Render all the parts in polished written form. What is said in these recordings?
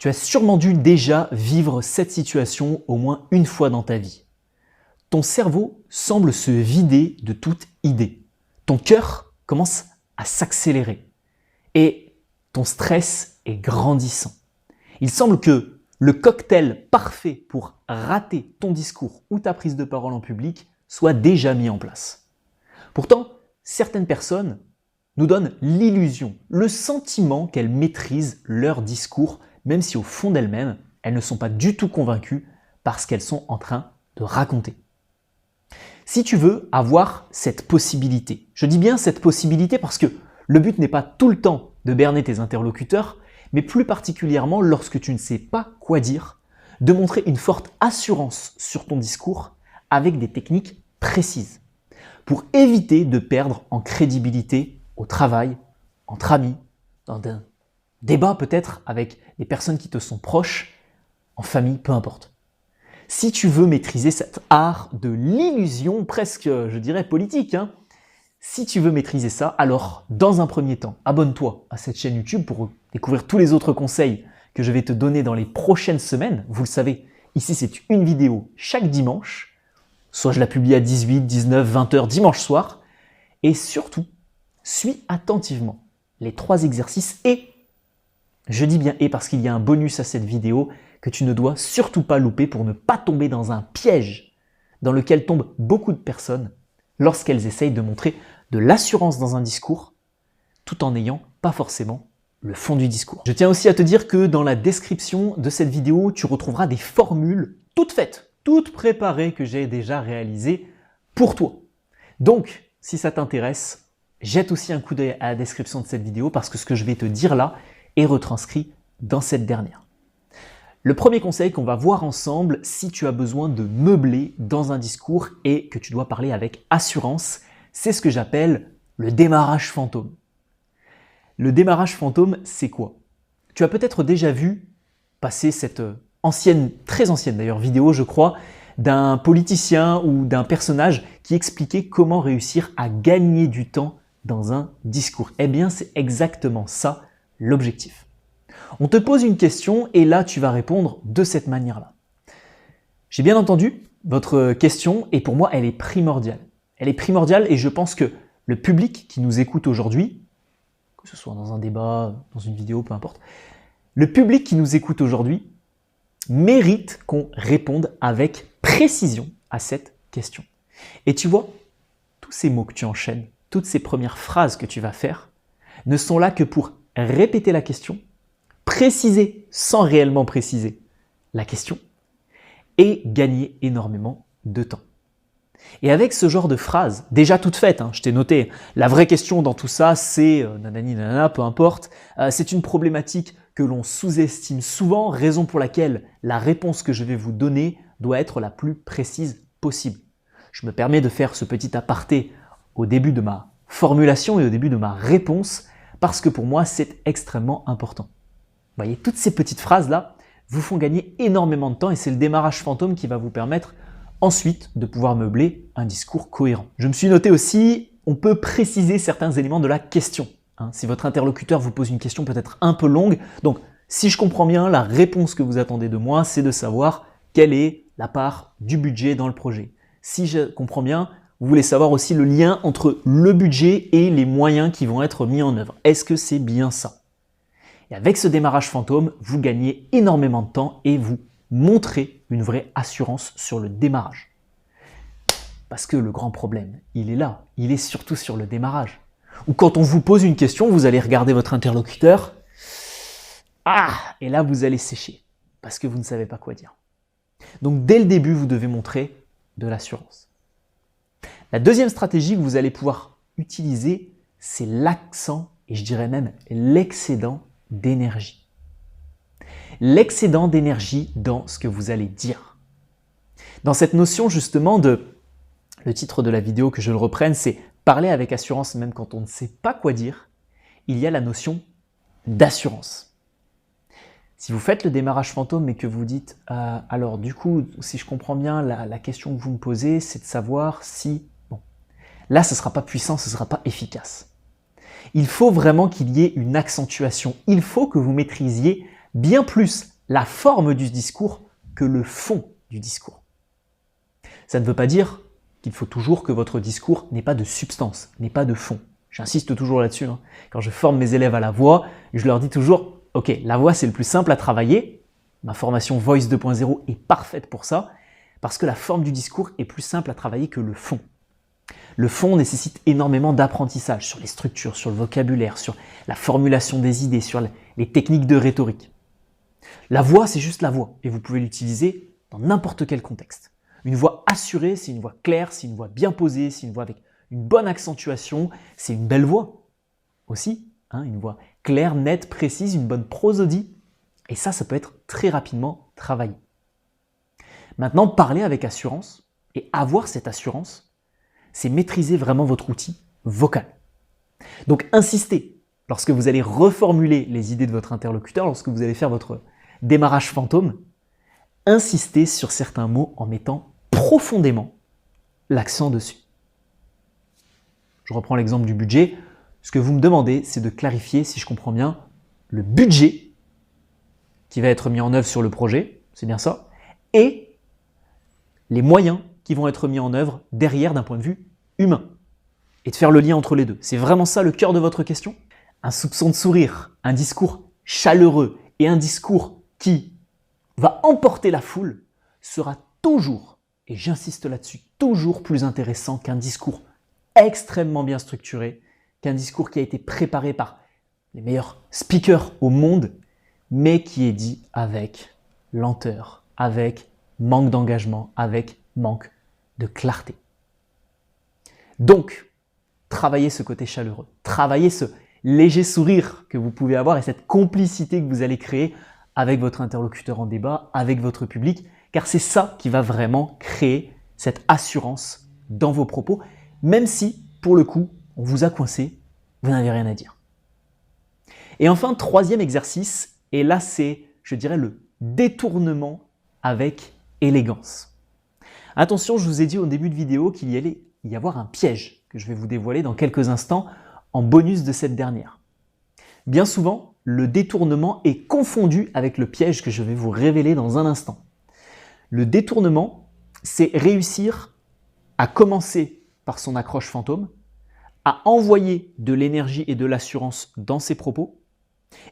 Tu as sûrement dû déjà vivre cette situation au moins une fois dans ta vie. Ton cerveau semble se vider de toute idée. Ton cœur commence à s'accélérer et ton stress est grandissant. Il semble que le cocktail parfait pour rater ton discours ou ta prise de parole en public soit déjà mis en place. Pourtant, certaines personnes nous donnent l'illusion, le sentiment qu'elles maîtrisent leur discours, même si au fond d'elles-mêmes, elles ne sont pas du tout convaincues par ce qu'elles sont en train de raconter. Si tu veux avoir cette possibilité, je dis bien cette possibilité parce que le but n'est pas tout le temps de berner tes interlocuteurs, mais plus particulièrement lorsque tu ne sais pas quoi dire, de montrer une forte assurance sur ton discours avec des techniques précises pour éviter de perdre en crédibilité au travail, entre amis, dans un débat peut-être avec des personnes qui te sont proches, en famille, peu importe. Si tu veux maîtriser cet art de l'illusion, presque, je dirais, politique, si tu veux maîtriser ça, alors, dans un premier temps, abonne-toi à cette chaîne YouTube pour découvrir tous les autres conseils que je vais te donner dans les prochaines semaines. Vous le savez, ici, c'est une vidéo chaque dimanche. Soit je la publie à 18, 19, 20 heures dimanche soir. Et surtout, suis attentivement les 3 exercices et, je dis bien et parce qu'il y a un bonus à cette vidéo que tu ne dois surtout pas louper pour ne pas tomber dans un piège dans lequel tombent beaucoup de personnes lorsqu'elles essayent de montrer de l'assurance dans un discours tout en n'ayant pas forcément le fond du discours. Je tiens aussi à te dire que dans la description de cette vidéo, tu retrouveras des formules toutes faites, toutes préparées que j'ai déjà réalisées pour toi. Donc, si ça t'intéresse, jette aussi un coup d'œil à la description de cette vidéo parce que ce que je vais te dire là est retranscrit dans cette dernière. Le premier conseil qu'on va voir ensemble si tu as besoin de meubler dans un discours et que tu dois parler avec assurance, c'est ce que j'appelle le démarrage fantôme. Le démarrage fantôme, c'est quoi? Tu as peut-être déjà vu passer cette ancienne, très ancienne d'ailleurs vidéo, je crois, d'un politicien ou d'un personnage qui expliquait comment réussir à gagner du temps dans un discours. Eh bien, c'est exactement ça l'objectif. On te pose une question et là, tu vas répondre de cette manière-là. J'ai bien entendu votre question et pour moi, elle est primordiale. Elle est primordiale et je pense que le public qui nous écoute aujourd'hui, que ce soit dans un débat, dans une vidéo, peu importe, le public qui nous écoute aujourd'hui mérite qu'on réponde avec précision à cette question. Et tu vois, tous ces mots que tu enchaînes, toutes ces premières phrases que tu vas faire, ne sont là que pour répéter la question, préciser sans réellement préciser la question et gagner énormément de temps. Et avec ce genre de phrase, déjà toute faite, je t'ai noté, la vraie question dans tout ça, c'est nanani nanana, peu importe, c'est une problématique que l'on sous-estime souvent, raison pour laquelle la réponse que je vais vous donner doit être la plus précise possible. Je me permets de faire ce petit aparté au début de ma formulation et au début de ma réponse parce que pour moi, c'est extrêmement important. Vous voyez, toutes ces petites phrases-là vous font gagner énormément de temps et c'est le démarrage fantôme qui va vous permettre ensuite de pouvoir meubler un discours cohérent. Je me suis noté aussi, on peut préciser certains éléments de la question. Si votre interlocuteur vous pose une question peut-être un peu longue, donc si je comprends bien, la réponse que vous attendez de moi, c'est de savoir quelle est la part du budget dans le projet. Si je comprends bien, vous voulez savoir aussi le lien entre le budget et les moyens qui vont être mis en œuvre. Est-ce que c'est bien ça? Et avec ce démarrage fantôme, vous gagnez énormément de temps et vous montrez une vraie assurance sur le démarrage. Parce que le grand problème, il est là, il est surtout sur le démarrage. Ou quand on vous pose une question, vous allez regarder votre interlocuteur, et là vous allez sécher, parce que vous ne savez pas quoi dire. Donc dès le début, vous devez montrer de l'assurance. La deuxième stratégie que vous allez pouvoir utiliser, c'est l'accent, et je dirais même l'excédent d'énergie. L'excédent d'énergie dans ce que vous allez dire. Dans cette notion justement le titre de la vidéo que je le reprenne, c'est parler avec assurance même quand on ne sait pas quoi dire, il y a la notion d'assurance. Si vous faites le démarrage fantôme mais que vous dites alors du coup, si je comprends bien, la question que vous me posez, c'est de savoir si... Bon, là, ce ne sera pas puissant, ce ne sera pas efficace. Il faut vraiment qu'il y ait une accentuation. Il faut que vous maîtrisiez bien plus la forme du discours que le fond du discours. Ça ne veut pas dire qu'il faut toujours que votre discours n'ait pas de substance, n'ait pas de fond. J'insiste toujours là-dessus. Quand je forme mes élèves à la voix, je leur dis toujours « Ok, la voix c'est le plus simple à travailler. Ma formation Voice 2.0 est parfaite pour ça parce que la forme du discours est plus simple à travailler que le fond. » Le fond nécessite énormément d'apprentissage sur les structures, sur le vocabulaire, sur la formulation des idées, sur les techniques de rhétorique. La voix, c'est juste la voix et vous pouvez l'utiliser dans n'importe quel contexte. Une voix assurée, c'est une voix claire, c'est une voix bien posée, c'est une voix avec une bonne accentuation, c'est une belle voix aussi, une voix claire, nette, précise, une bonne prosodie. Et ça peut être très rapidement travaillé. Maintenant, parler avec assurance et avoir cette assurance, c'est maîtriser vraiment votre outil vocal. Donc, insistez lorsque vous allez reformuler les idées de votre interlocuteur, lorsque vous allez faire votre démarrage fantôme, insistez sur certains mots en mettant profondément l'accent dessus. Je reprends l'exemple du budget. Ce que vous me demandez, c'est de clarifier, si je comprends bien, le budget qui va être mis en œuvre sur le projet, c'est bien ça, et les moyens qui vont être mis en œuvre derrière d'un point de vue humain, et de faire le lien entre les deux. C'est vraiment ça le cœur de votre question? Un soupçon de sourire, un discours chaleureux et un discours qui va emporter la foule sera toujours, et j'insiste là-dessus, toujours plus intéressant qu'un discours extrêmement bien structuré, qu'un discours qui a été préparé par les meilleurs speakers au monde, mais qui est dit avec lenteur, avec manque d'engagement, avec manque de clarté. Donc, travaillez ce côté chaleureux, travaillez ce léger sourire que vous pouvez avoir et cette complicité que vous allez créer avec votre interlocuteur en débat, avec votre public, car c'est ça qui va vraiment créer cette assurance dans vos propos, même si, pour le coup, on vous a coincé, vous n'avez rien à dire. Et enfin, troisième exercice, et là c'est, je dirais, le détournement avec élégance. Attention, je vous ai dit au début de vidéo qu'il y allait y avoir un piège que je vais vous dévoiler dans quelques instants en bonus de cette dernière. Bien souvent, le détournement est confondu avec le piège que je vais vous révéler dans un instant. Le détournement, c'est réussir à commencer par son accroche fantôme, à envoyer de l'énergie et de l'assurance dans ses propos,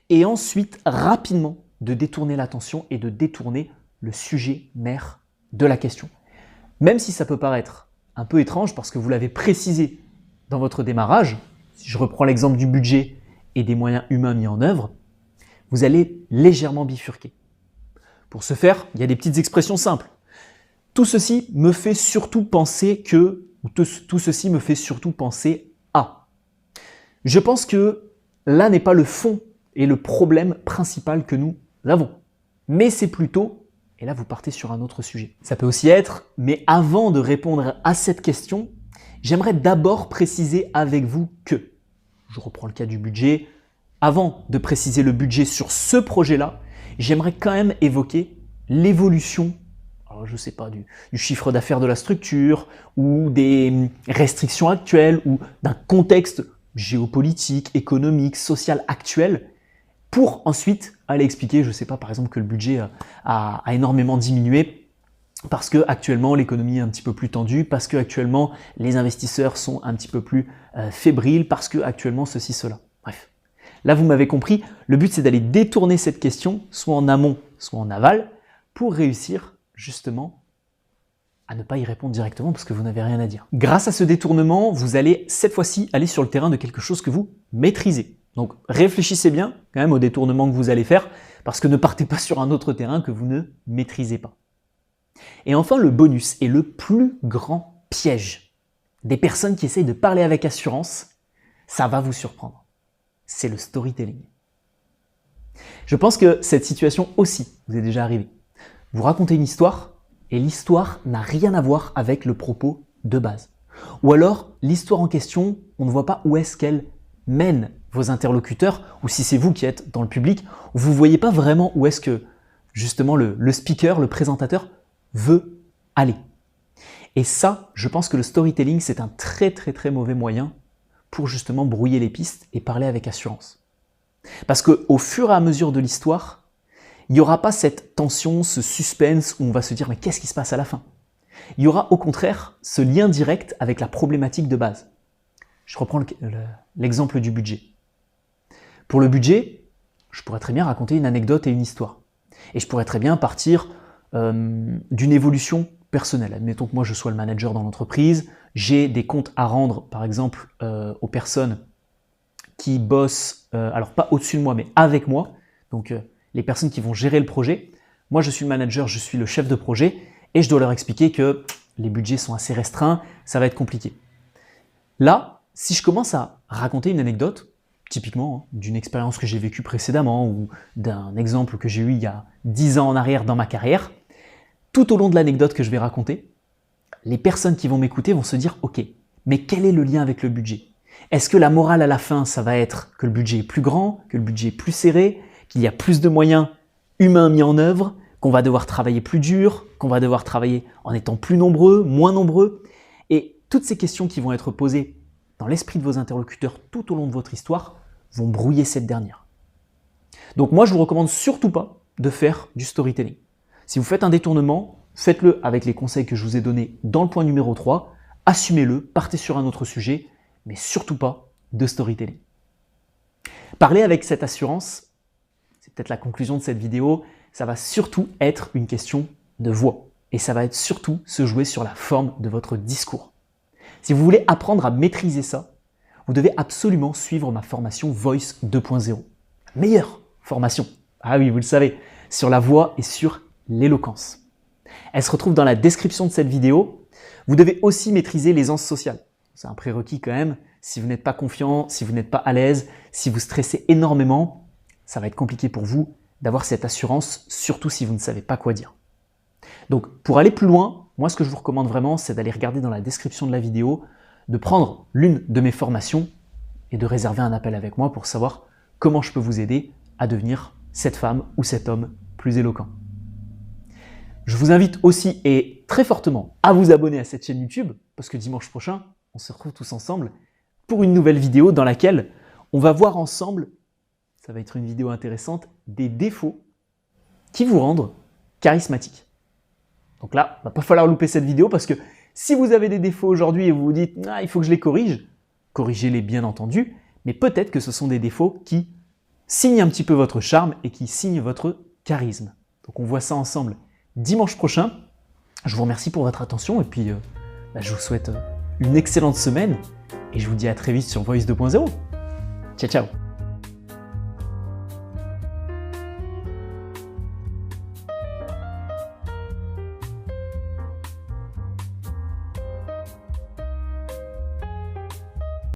et ensuite rapidement de détourner l'attention et de détourner le sujet mère de la question. Même si ça peut paraître un peu étrange parce que vous l'avez précisé dans votre démarrage, si je reprends l'exemple du budget et des moyens humains mis en œuvre, vous allez légèrement bifurquer. Pour ce faire, il y a des petites expressions simples. Tout ceci me fait surtout penser que, ou tout ceci me fait surtout penser à. Je pense que là n'est pas le fond et le problème principal que nous avons, mais c'est plutôt, et là vous partez sur un autre sujet. Ça peut aussi être, mais avant de répondre à cette question, j'aimerais d'abord préciser avec vous que, je reprends le cas du budget, avant de préciser le budget sur ce projet-là, j'aimerais quand même évoquer l'évolution, je ne sais pas, du chiffre d'affaires de la structure, ou des restrictions actuelles, ou d'un contexte géopolitique, économique, social actuel, pour ensuite aller expliquer, je ne sais pas, par exemple, que le budget a énormément diminué parce que actuellement l'économie est un petit peu plus tendue, parce que actuellement les investisseurs sont un petit peu plus fébriles, parce que actuellement ceci, cela. Bref. Là, vous m'avez compris, le but c'est d'aller détourner cette question, soit en amont, soit en aval, pour réussir justement à ne pas y répondre directement parce que vous n'avez rien à dire. Grâce à ce détournement, vous allez cette fois-ci aller sur le terrain de quelque chose que vous maîtrisez. Donc réfléchissez bien quand même au détournement que vous allez faire parce que ne partez pas sur un autre terrain que vous ne maîtrisez pas. Et enfin, le bonus est le plus grand piège des personnes qui essayent de parler avec assurance, ça va vous surprendre. C'est le storytelling. Je pense que cette situation aussi vous est déjà arrivée. Vous racontez une histoire et l'histoire n'a rien à voir avec le propos de base. Ou alors, l'histoire en question, on ne voit pas où est-ce qu'elle mène vos interlocuteurs, ou si c'est vous qui êtes dans le public, vous ne voyez pas vraiment où est-ce que justement le speaker, le présentateur veut aller. Et ça, je pense que le storytelling, c'est un très mauvais moyen pour justement brouiller les pistes et parler avec assurance. Parce qu'au fur et à mesure de l'histoire, Il n'y aura pas cette tension, ce suspense où on va se dire « mais qu'est-ce qui se passe à la fin ?» Il y aura au contraire ce lien direct avec la problématique de base. Je reprends l'exemple du budget. Pour le budget, je pourrais très bien raconter une anecdote et une histoire. Et je pourrais très bien partir d'une évolution personnelle. Admettons que moi je sois le manager dans l'entreprise, j'ai des comptes à rendre par exemple aux personnes qui bossent, alors pas au-dessus de moi mais avec moi, donc les personnes qui vont gérer le projet. Moi je suis le manager, je suis le chef de projet et je dois leur expliquer que les budgets sont assez restreints, ça va être compliqué. Là, si je commence à raconter une anecdote, typiquement d'une expérience que j'ai vécue précédemment ou d'un exemple que j'ai eu il y a 10 ans en arrière dans ma carrière, tout au long de l'anecdote que je vais raconter, les personnes qui vont m'écouter vont se dire « Ok, mais quel est le lien avec le budget ? Est-ce que la morale à la fin, ça va être que le budget est plus grand, que le budget est plus serré, qu'il y a plus de moyens humains mis en œuvre, qu'on va devoir travailler plus dur, qu'on va devoir travailler en étant plus nombreux, moins nombreux ?» Et toutes ces questions qui vont être posées dans l'esprit de vos interlocuteurs tout au long de votre histoire vont brouiller cette dernière. Donc moi, je ne vous recommande surtout pas de faire du storytelling. Si vous faites un détournement, faites-le avec les conseils que je vous ai donnés dans le point numéro 3, assumez-le, partez sur un autre sujet, mais surtout pas de storytelling. Parler avec cette assurance, c'est peut-être la conclusion de cette vidéo, ça va surtout être une question de voix. Et ça va être surtout se jouer sur la forme de votre discours. Si vous voulez apprendre à maîtriser ça, vous devez absolument suivre ma formation Voice 2.0. Meilleure formation, ah oui, vous le savez, sur la voix et sur l'éloquence. Elle se retrouve dans la description de cette vidéo. Vous devez aussi maîtriser l'aisance sociale. C'est un prérequis quand même. Si vous n'êtes pas confiant, si vous n'êtes pas à l'aise, si vous stressez énormément, ça va être compliqué pour vous d'avoir cette assurance, surtout si vous ne savez pas quoi dire. Donc pour aller plus loin, moi ce que je vous recommande vraiment, c'est d'aller regarder dans la description de la vidéo, de prendre l'une de mes formations et de réserver un appel avec moi pour savoir comment je peux vous aider à devenir cette femme ou cet homme plus éloquent. Je vous invite aussi et très fortement à vous abonner à cette chaîne YouTube parce que dimanche prochain, on se retrouve tous ensemble pour une nouvelle vidéo dans laquelle on va voir ensemble, ça va être une vidéo intéressante, des défauts qui vous rendent charismatique. Donc là, il ne va pas falloir louper cette vidéo parce que si vous avez des défauts aujourd'hui et vous vous dites « Ah, il faut que je les corrige », corrigez-les bien entendu, mais peut-être que ce sont des défauts qui signent un petit peu votre charme et qui signent votre charisme. Donc on voit ça ensemble dimanche prochain. Je vous remercie pour votre attention et puis je vous souhaite une excellente semaine et je vous dis à très vite sur Voice 2.0. Ciao, ciao!